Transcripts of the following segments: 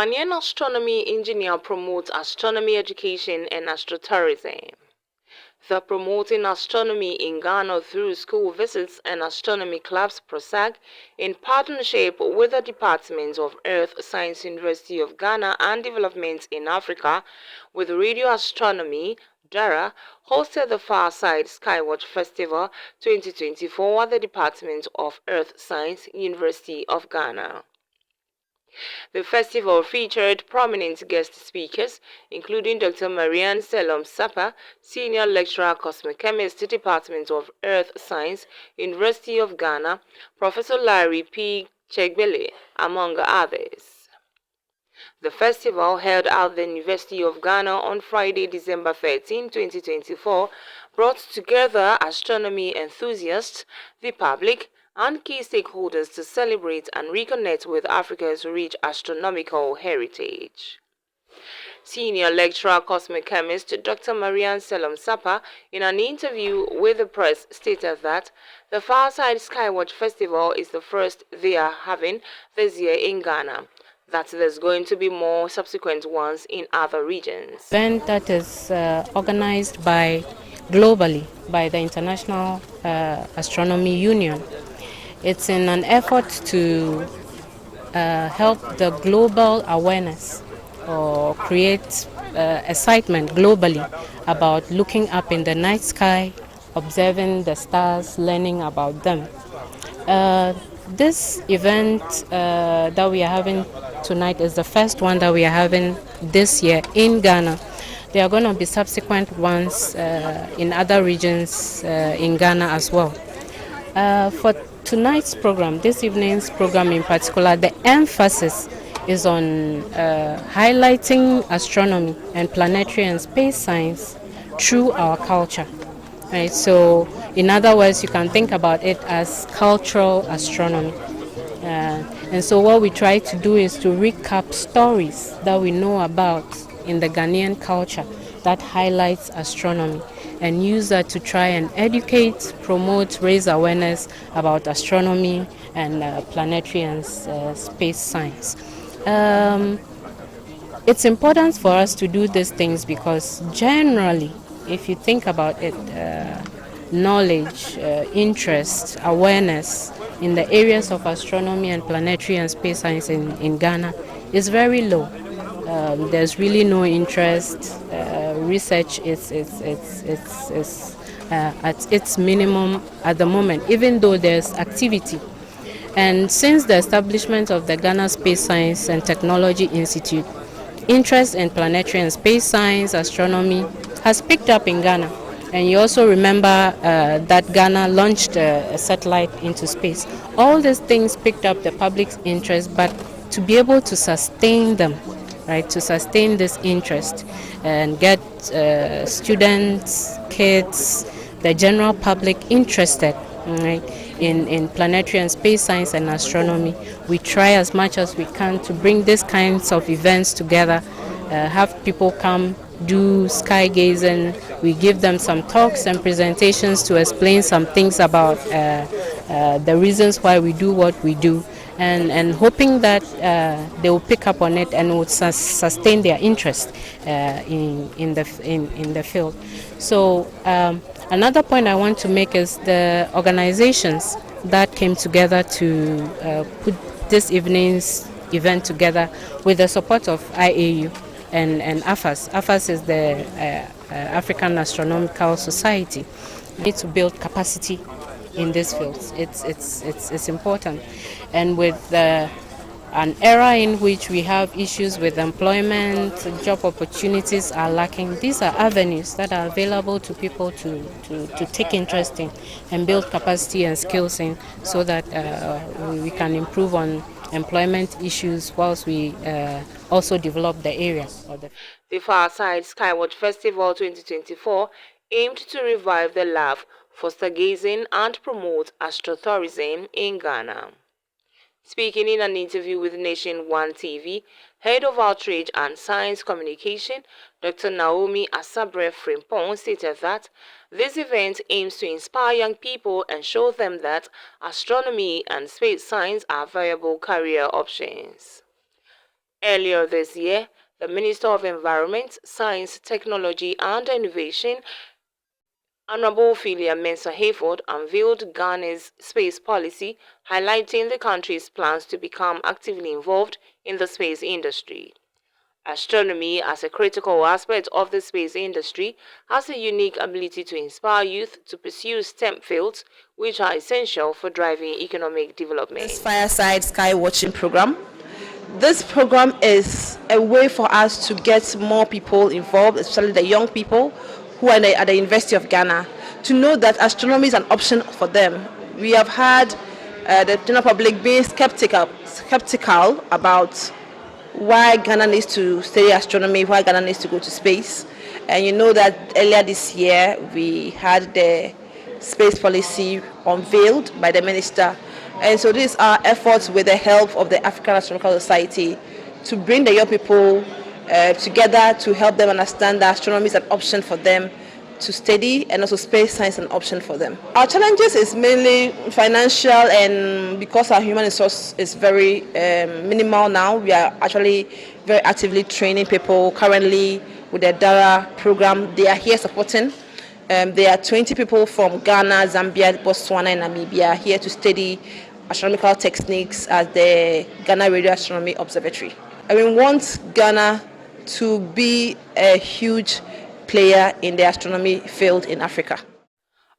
Ghanaian astronomy engineer promotes astronomy education and astro-tourism. The Promoting Astronomy in Ghana through School Visits and Astronomy Clubs (PROSAG), in partnership with the Department of Earth Science University of Ghana and Development in Africa with Radio Astronomy (DARA), hosted the FIRESIDE SKYWATCH Festival 2024 at the Department of Earth Science University of Ghana. The festival featured prominent guest speakers, including Dr. Marianne Selom Sapa, Senior Lecturer Cosmic Chemist, Department of Earth Science, University of Ghana, Professor Larry P. Chegbele, among others. The festival, held at the University of Ghana on Friday, December 13, 2024, brought together astronomy enthusiasts, the public, and key stakeholders to celebrate and reconnect with Africa's rich astronomical heritage. Senior Lecturer Cosmic Chemist Dr. Marianne Selom Sapa, in an interview with the press, stated that the FIRESIDE SKYWATCH Festival is the first they are having this year in Ghana, that there's going to be more subsequent ones in other regions. Event that is organized globally by the International Astronomy Union. It's in an effort to help the global awareness or create excitement globally about looking up in the night sky, observing the stars, learning about them. This event that we are having tonight is the first one that we are having this year in Ghana. There are going to be subsequent ones in other regions in Ghana as well. For tonight's program, this evening's program in particular, the emphasis is on highlighting astronomy and planetary and space science through our culture. Right? So, in other words, you can think about it as cultural astronomy. And so what we try to do is to recap stories that we know about in the Ghanaian culture that highlights astronomy, and use that to try and educate, promote, raise awareness about astronomy and planetary and space science. It's important for us to do these things because generally, if you think about it, knowledge, interest, awareness in the areas of astronomy and planetary and space science in Ghana is very low. There's really no interest. Research is at its minimum at the moment, even though there's activity. And since the establishment of the Ghana Space Science and Technology Institute, interest in planetary and space science, astronomy has picked up in Ghana. And you also remember that Ghana launched a satellite into space. All these things picked up the public's interest, but to be able to sustain them, right, to sustain this interest and get students, kids, the general public interested, right, in planetary and space science and astronomy, we try as much as we can to bring these kinds of events together, have people come do sky gazing. We give them some talks and presentations to explain some things about the reasons why we do what we do, and hoping that they will pick up on it and will sustain their interest in the field. So another point I want to make is the organizations that came together to put this evening's event together with the support of IAU and AFAS. AFAS is the African Astronomical Society. We need to build capacity in these fields. It's important. And with an era in which we have issues with employment, job opportunities are lacking, these are avenues that are available to people to take interest in and build capacity and skills in, so that we can improve on employment issues whilst we also develop the area. The FIRESIDE SKYWATCH Festival 2024 aimed to revive the love for stargazing and promote astro-tourism in Ghana. Speaking in an interview with Nation One TV, Head of Outreach and Science Communication, Dr. Naomi Asabre Frimpong stated that this event aims to inspire young people and show them that astronomy and space science are viable career options. Earlier this year, the Minister of Environment, Science, Technology and Innovation, Honorable Ophelia Mensah-Hayford, unveiled Ghana's space policy, highlighting the country's plans to become actively involved in the space industry. Astronomy, as a critical aspect of the space industry, has a unique ability to inspire youth to pursue STEM fields, which are essential for driving economic development. This FIRESIDE Sky Watching program. This program is a way for us to get more people involved, especially the young people who are at the University of Ghana, to know that astronomy is an option for them. We have had the general public being skeptical about why Ghana needs to study astronomy, why Ghana needs to go to space. And you know that earlier this year we had the space policy unveiled by the minister. And so these are efforts with the help of the African Astronomical Society to bring the young people together to help them understand that astronomy is an option for them to study, and also space science an option for them. Our challenges is mainly financial, and because our human resource is very minimal now, we are actually very actively training people currently with the DARA program. They are here supporting. There are 20 people from Ghana, Zambia, Botswana and Namibia here to study astronomical techniques at the Ghana Radio Astronomy Observatory. And we want Ghana to be a huge player in the astronomy field in Africa.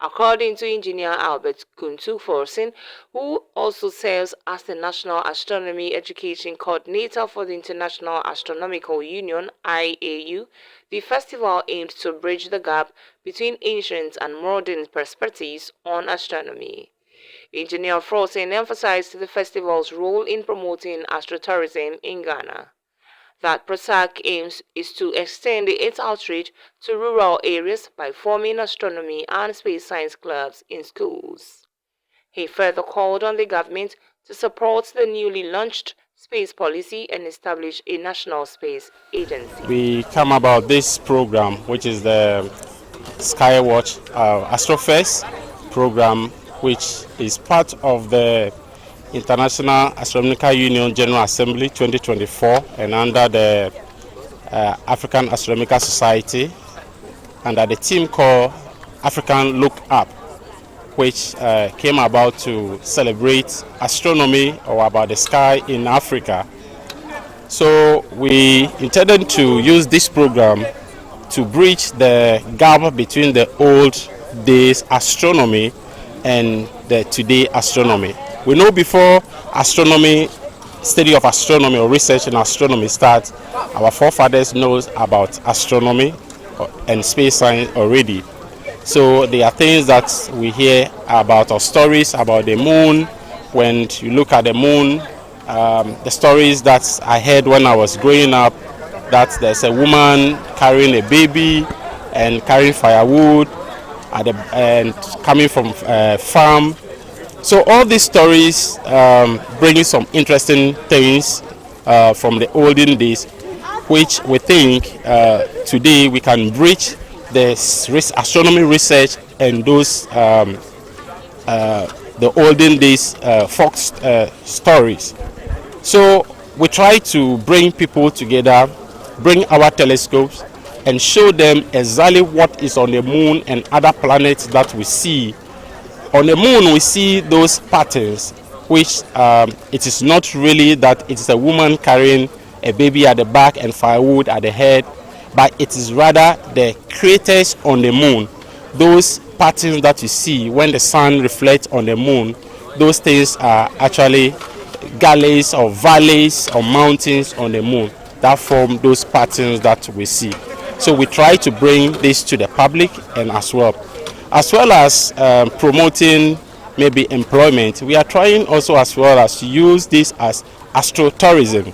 According to Engineer Albert Kuntu Forsen, who also serves as the National Astronomy Education Coordinator for the International Astronomical Union, IAU, the festival aimed to bridge the gap between ancient and modern perspectives on astronomy. Engineer Forsen emphasized the festival's role in promoting astro-tourism in Ghana. That PROSAC aims is to extend its outreach to rural areas by forming astronomy and space science clubs in schools. He further called on the government to support the newly launched space policy and establish a national space agency. We come about this program, which is the SKYWATCH AstroFest program, which is part of the International Astronomical Union General Assembly 2024 and under the African Astronomical Society under the team called African Look Up, which came about to celebrate astronomy or about the sky in Africa. So we intended to use this program to bridge the gap between the old days astronomy and the today astronomy. We know before astronomy, study of astronomy or research in astronomy starts, our forefathers knows about astronomy and space science already. So there are things that we hear about, or stories about the moon. When you look at the moon, the stories that I heard when I was growing up, that there's a woman carrying a baby and carrying firewood and coming from a farm. So all these stories bring some interesting things from the olden days, which we think today we can bridge the astronomy research and those the olden days folk stories. So we try to bring people together, bring our telescopes and show them exactly what is on the moon and other planets that we see. On the moon, we see those patterns, which it is not really that it is a woman carrying a baby at the back and firewood at the head, but it is rather the craters on the moon. Those patterns that you see when the sun reflects on the moon, those things are actually gullies or valleys or mountains on the moon that form those patterns that we see. So we try to bring this to the public and as well as promoting maybe employment. We are trying also as well as to use this as Astro-Tourism.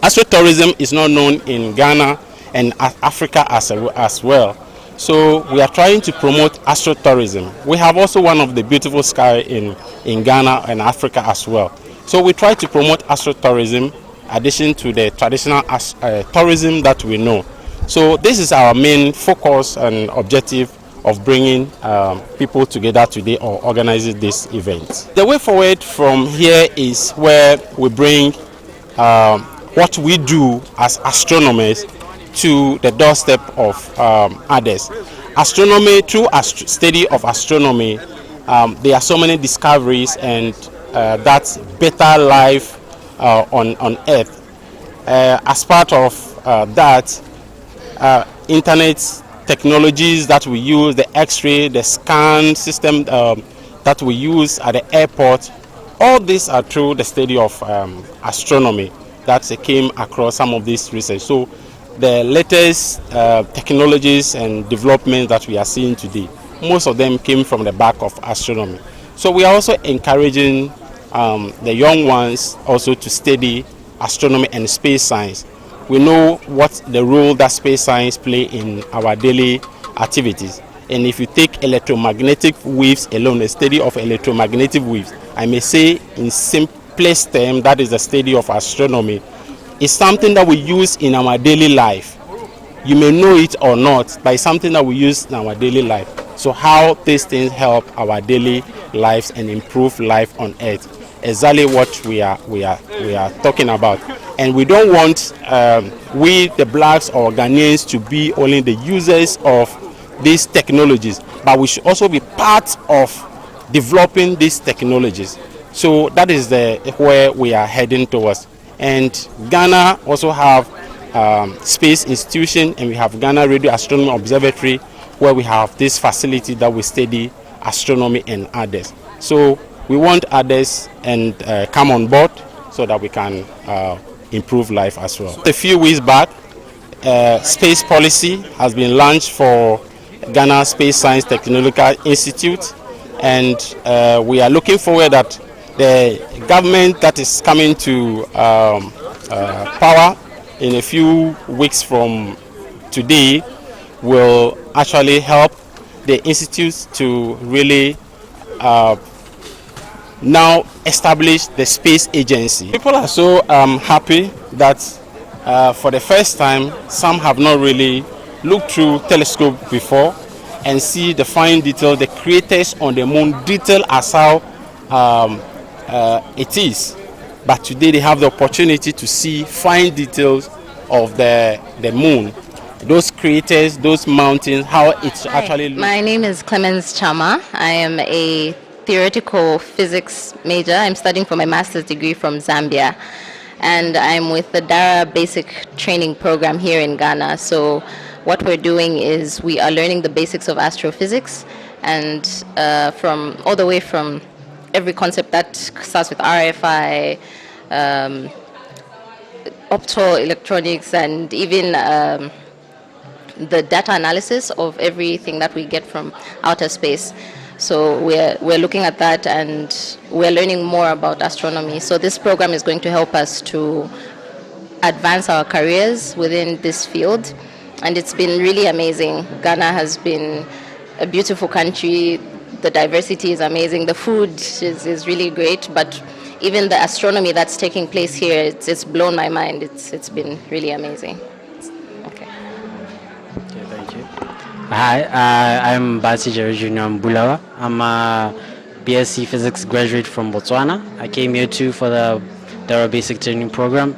Astro-Tourism is not known in Ghana and Africa as well. So we are trying to promote Astro-Tourism. We have also one of the beautiful sky in Ghana and Africa as well. So we try to promote Astro-Tourism, addition to the traditional tourism that we know. So this is our main focus and objective of bringing people together today or organizing this event. The way forward from here is where we bring what we do as astronomers to the doorstep of others. Astronomy, through study of astronomy, there are so many discoveries, and that's better life on Earth. As part of that, internet technologies that we use, the X-ray, the scan system that we use at the airport, all these are through the study of astronomy that came across some of this research. So the latest technologies and developments that we are seeing today, most of them came from the back of astronomy. So we are also encouraging the young ones also to study astronomy and space science. We know what the role that space science play in our daily activities. And if you take electromagnetic waves alone, the study of electromagnetic waves, I may say in simplest term, that is the study of astronomy, is something that we use in our daily life. You may know it or not, but it's something that we use in our daily life. So how these things help our daily lives and improve life on Earth, exactly what we are talking about. And we don't want we the blacks or Ghanaians to be only the users of these technologies, but we should also be part of developing these technologies. So that is where we are heading towards. And Ghana also have space institution, and we have Ghana Radio Astronomy Observatory, where we have this facility that we study astronomy and others. So we want others and come on board so that we can improve life as well. A few weeks back, space policy has been launched for Ghana Space Science Technological Institute, and we are looking forward that the government that is coming to power in a few weeks from today will actually help the institutes to really now establish the space agency. People are so happy that for the first time, some have not really looked through telescope before and see the fine detail, the craters on the moon, detail as how it is. But today they have the opportunity to see fine details of the moon, those craters, those mountains, how it actually looks. My name is Clemens Chama. I am a theoretical physics major. I'm studying for my master's degree from Zambia, and I'm with the Dara Basic Training Program here in Ghana. So what we're doing is we are learning the basics of astrophysics, and from all the way from every concept that starts with RFI, optoelectronics, and even the data analysis of everything that we get from outer space. So we're looking at that, and we're learning more about astronomy. So this program is going to help us to advance our careers within this field, and it's been really amazing. Ghana has been a beautiful country. The diversity is amazing. The food is really great, but even the astronomy that's taking place here, it's blown my mind. It's been really amazing. Okay. Okay, thank you. Hi, I'm Basi Junior Mbulawa. I'm a BSc Physics graduate from Botswana. I came here too for the Dara Basic Training Program.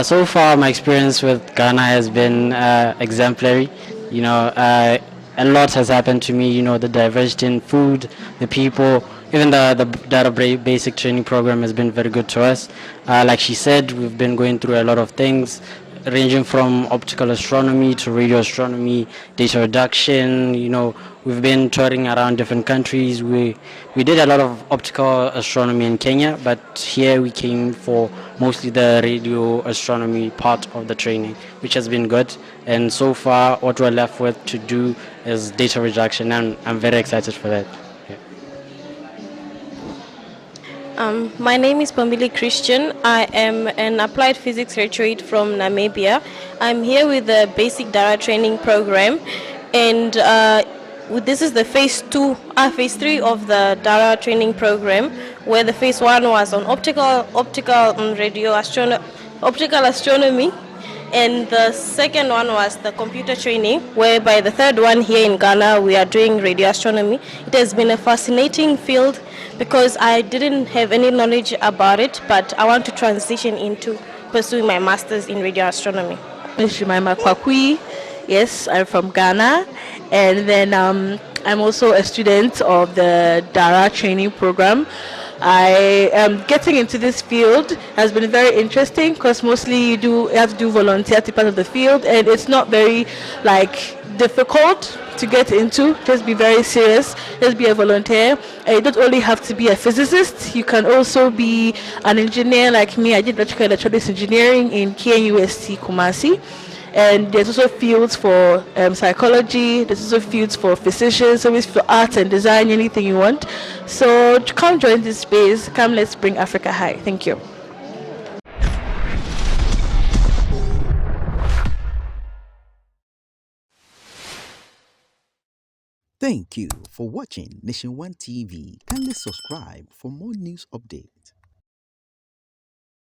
So far, my experience with Ghana has been exemplary. You know, a lot has happened to me. You know, the diversity in food, the people, even the Dara Basic Training Program has been very good to us. Like she said, we've been going through a lot of things, ranging from optical astronomy to radio astronomy, data reduction. You know, we've been touring around different countries. We did a lot of optical astronomy in Kenya, but here we came for mostly the radio astronomy part of the training, which has been good. And so far, what we're left with to do is data reduction, and I'm very excited for that. My name is Pamili Christian. I am an applied physics graduate from Namibia. I'm here with the basic data training program, and this is the phase 3 of the data training program, where the phase 1 was on optical astronomy, and the second one was the computer training, whereby the third one here in Ghana we are doing radio astronomy. It has been a fascinating field because I didn't have any knowledge about it, but I want to transition into pursuing my master's in radio astronomy. Shimaima Kwakui. Yes, I'm from Ghana, and then I'm also a student of the Dara training program. I am getting into this field has been very interesting because mostly you have to do volunteer to be part of the field, and it's not very difficult to get into. Just be very serious. Just be a volunteer. You don't only have to be a physicist. You can also be an engineer like me. I did electrical electronics engineering in KNUST Kumasi. And there's also fields for psychology, there's also fields for physicians, service for art and design, anything you want. So come join this space, come let's bring Africa high. Thank you. Thank you for watching Nation One TV. Kindly subscribe for more news updates.